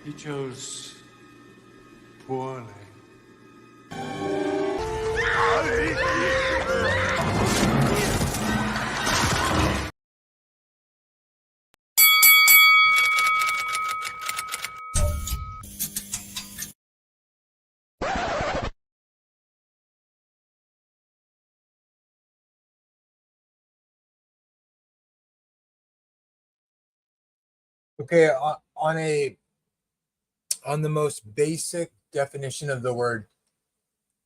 He chose poorly. Okay, on the most basic definition of the word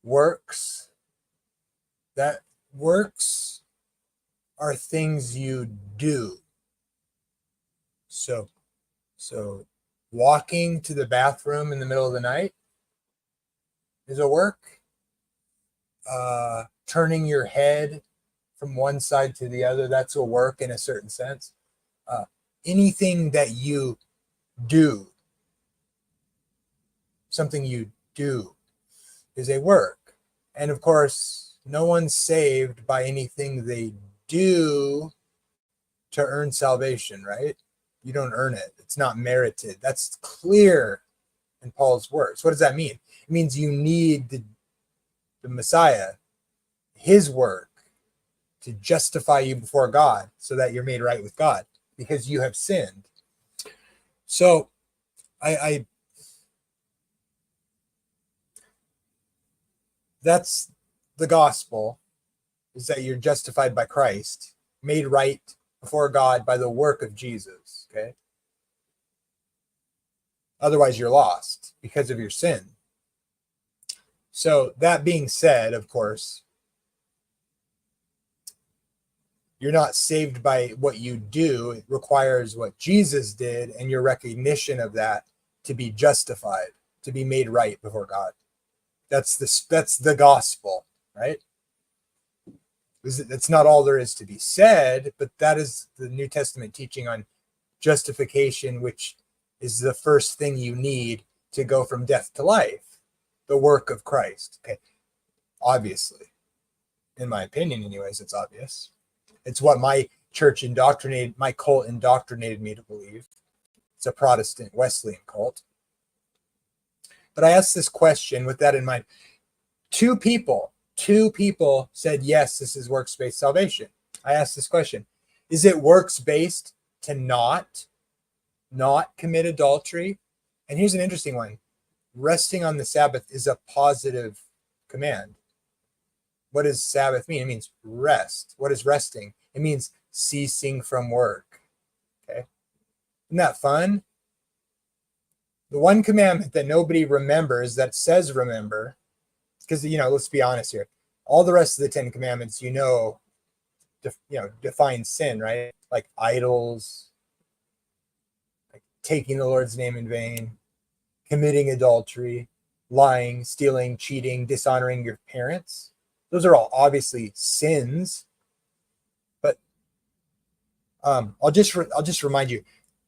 works, that works are things you do. So walking to the bathroom in the middle of the night is a work. Turning your head from one side to the other, that's a work in a certain sense. Anything that you do, something you do, is a work. And of course, no one's saved by anything they do to earn salvation, right? You don't earn it. It's not merited. That's clear in Paul's words. What does that mean? It means you need the Messiah, his work, to justify you before God so that you're made right with God because you have sinned. So I that's the gospel, is that you're justified by Christ, made right before God by the work of Jesus, okay? Otherwise, you're lost because of your sin. So that being said, of course, you're not saved by what you do. It requires what Jesus did and your recognition of that to be justified, to be made right before God. That's the gospel, right? That's not all there is to be said, but that is the New Testament teaching on justification, which is the first thing you need to go from death to life, the work of Christ. Okay, obviously, in my opinion, anyways, it's obvious. It's what my church indoctrinated, my cult indoctrinated me to believe. It's a Protestant Wesleyan cult. But I asked this question with that in mind. Two people said, yes, this is works-based salvation. I asked this question. Is it works-based to not commit adultery? And here's an interesting one. Resting on the Sabbath is a positive command. What does Sabbath mean? It means rest. What is resting? It means ceasing from work. Okay. Isn't that fun? The one commandment that nobody remembers, that says remember, because, let's be honest here. All the rest of the 10 Commandments, define sin, right? Like idols, like taking the Lord's name in vain, committing adultery, lying, stealing, cheating, dishonoring your parents. Those are all obviously sins. But I'll just remind you,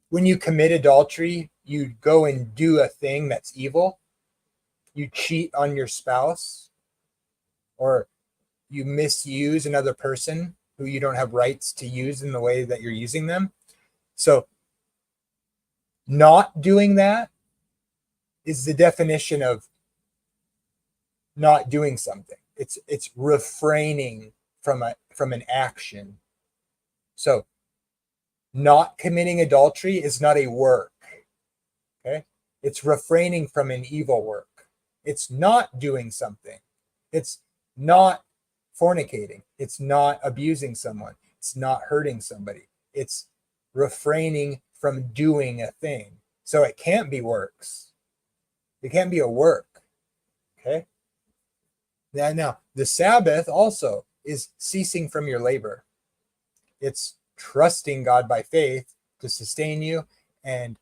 when you commit adultery, you go and do a thing that's evil. You cheat on your spouse, or you misuse another person who you don't have rights to use in the way that you're using them. So not doing that is the definition of not doing something. It's refraining from an action. So not committing adultery is not a work. Okay? It's refraining from an evil work. It's not doing something. It's not fornicating. It's not abusing someone. It's not hurting somebody. It's refraining from doing a thing. So it can't be works. It can't be a work. Okay? Now, the Sabbath also is ceasing from your labor. It's trusting God by faith to sustain you, and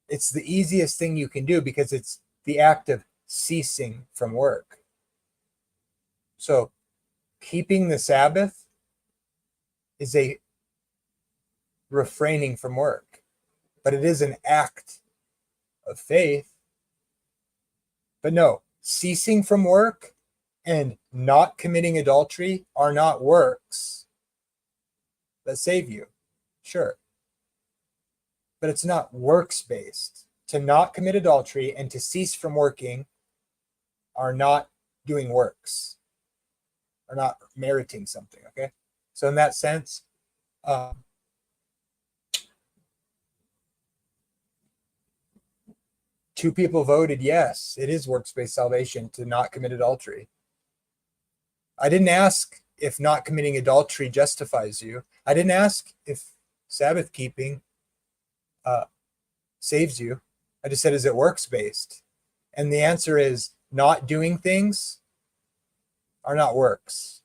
it's the easiest thing you can do because it's the act of ceasing from work. So keeping the Sabbath is a refraining from work, but it is an act of faith. But no, ceasing from work and not committing adultery are not works that save you. Sure. But it's not works-based. to not commit adultery and to cease from working are not doing works, are not meriting something. Okay, so in that sense, two people voted yes, it is works-based salvation to not commit adultery. I didn't ask if not committing adultery justifies you. I didn't ask if Sabbath keeping saves you. I just said, is it works-based? And the answer is not doing things are not works.